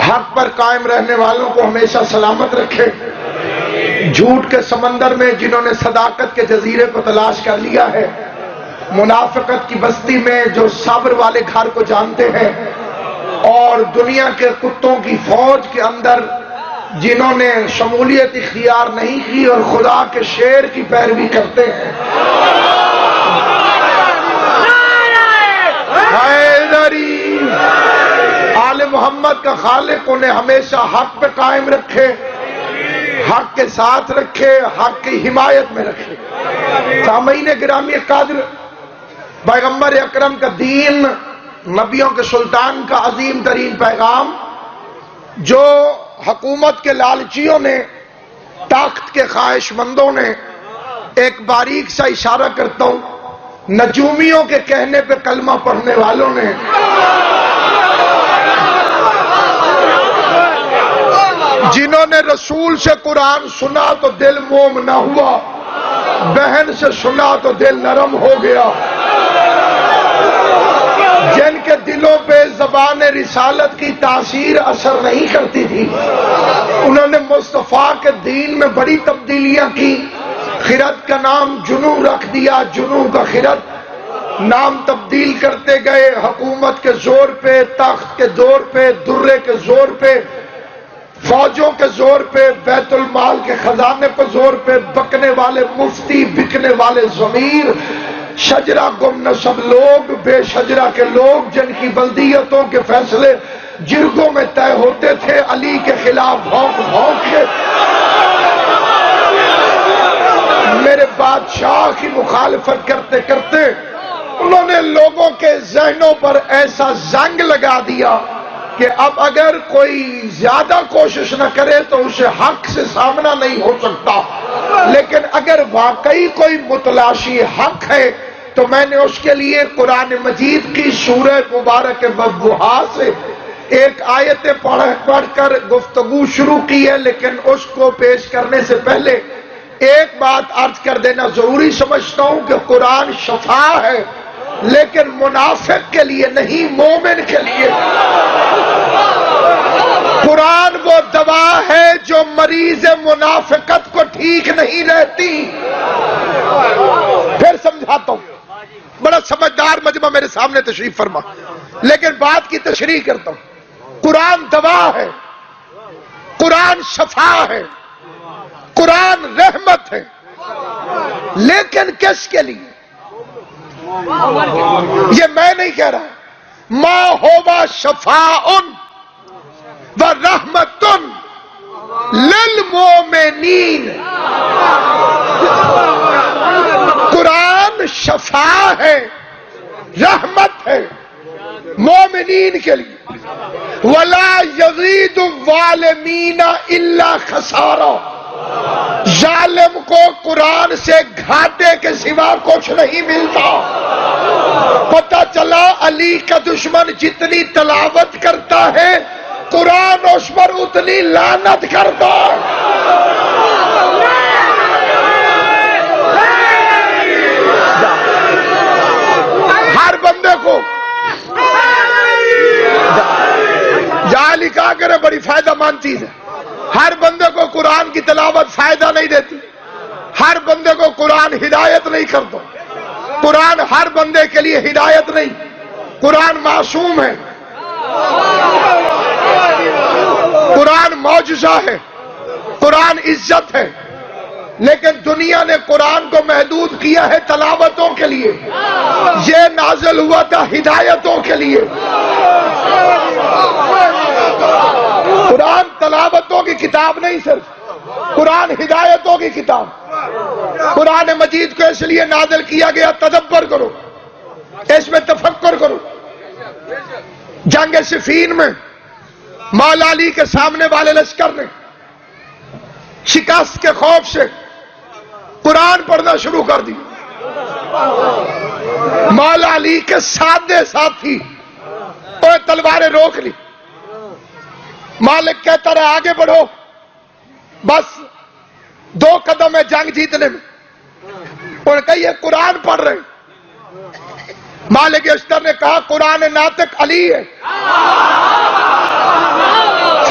حق پر قائم رہنے والوں کو ہمیشہ سلامت رکھے، جھوٹ کے سمندر میں جنہوں نے صداقت کے جزیرے کو تلاش کر لیا ہے، منافقت کی بستی میں جو صبر والے گھر کو جانتے ہیں، اور دنیا کے کتوں کی فوج کے اندر جنہوں نے شمولیت اختیار نہیں کی اور خدا کے شیر کی پیروی کرتے ہیں، حیدری آل محمد کا خالق انہیں ہمیشہ حق پہ قائم رکھے، حق کے ساتھ رکھے، حق کی حمایت میں رکھے۔ سامعین گرامی قدر، پیغمبر اکرم کا دین، نبیوں کے سلطان کا عظیم ترین پیغام، جو حکومت کے لالچیوں نے، طاقت کے خواہش مندوں نے، ایک باریک سا اشارہ کرتا ہوں، نجومیوں کے کہنے پہ کلمہ پڑھنے والوں نے، جنہوں نے رسول سے قرآن سنا تو دل موم نہ ہوا، بہن سے سنا تو دل نرم ہو گیا، جن کے دلوں پہ زبان رسالت کی تاثیر اثر نہیں کرتی تھی، انہوں نے مصطفیٰ کے دین میں بڑی تبدیلیاں کی، خرد کا نام جنو رکھ دیا، جنو کا خرد، نام تبدیل کرتے گئے، حکومت کے زور پہ، تخت کے زور پہ، درے کے زور پہ، فوجوں کے زور پہ، بیت المال کے خزانے پر زور پہ، بکنے والے مفتی، بکنے والے ضمیر، شجرہ گم نسب لوگ، بے شجرہ کے لوگ، جن کی بلدیتوں کے فیصلے جرگوں میں طے ہوتے تھے، علی کے خلاف بھونک بھونک کے میرے بادشاہ کی مخالفت کرتے کرتے انہوں نے لوگوں کے ذہنوں پر ایسا زنگ لگا دیا کہ اب اگر کوئی زیادہ کوشش نہ کرے تو اسے حق سے سامنا نہیں ہو سکتا، لیکن اگر واقعی کوئی متلاشی حق ہے تو میں نے اس کے لیے قرآن مجید کی سورہ مبارک والضحیٰ سے ایک آیت پڑھ کر گفتگو شروع کی ہے، لیکن اس کو پیش کرنے سے پہلے ایک بات عرض کر دینا ضروری سمجھتا ہوں کہ قرآن شفا ہے، لیکن منافق کے لیے نہیں، مومن کے لیے۔ قرآن وہ دوا ہے جو مریض منافقت کو ٹھیک نہیں رہتی۔ پھر سمجھاتا ہوں، بڑا سمجھدار مجمع میرے سامنے تشریف فرما، لیکن بات کی تشریح کرتا ہوں۔ قرآن دوا ہے، قرآن شفا ہے، قرآن رحمت ہے، لیکن کس کے لیے؟ یہ میں نہیں کہہ رہا، ما ہوا شفاء و رحمت للمومنین۔ قرآن شفا ہے، رحمت ہے مومنین کے لیے۔ ولا یزید الظالمین الا خسارا، ظالم کو قرآن سے گھاٹے کے سوا کچھ نہیں ملتا۔ پتہ چلا علی کا دشمن جتنی تلاوت کرتا ہے قرآن اس پر اتنی لعنت کرتا ہے۔ ہر بندے کو جہاں لکھا کرے بڑی فائدہ مند چیز ہے، ہر بندے کو قرآن کی تلاوت فائدہ نہیں دیتی، ہر بندے کو قرآن ہدایت نہیں کرتا، قرآن ہر بندے کے لیے ہدایت نہیں۔ قرآن معصوم ہے، قرآن معجزہ ہے، قرآن عزت ہے، لیکن دنیا نے قرآن کو محدود کیا ہے تلاوتوں کے لیے، یہ نازل ہوا تھا ہدایتوں کے لیے۔ قرآن تلاوتوں کی کتاب نہیں، صرف قرآن ہدایتوں کی کتاب۔ قرآن مجید کو اس لیے نازل کیا گیا، تدبر کرو، اس میں تفکر کرو۔ جنگ صفین میں مولا علی کے سامنے والے لشکر نے شکست کے خوف سے قرآن پڑھنا شروع کر دی۔ مولا علی کے سادے ساتھی اور تلواریں روک لی۔ مالک کہتا رہا آگے بڑھو، بس 2 قدم ہے جنگ جیتنے میں۔ انہوں نے کہا یہ قرآن پڑھ رہے ہیں۔ مالک اشتر نے کہا قرآن ناطق علی ہے،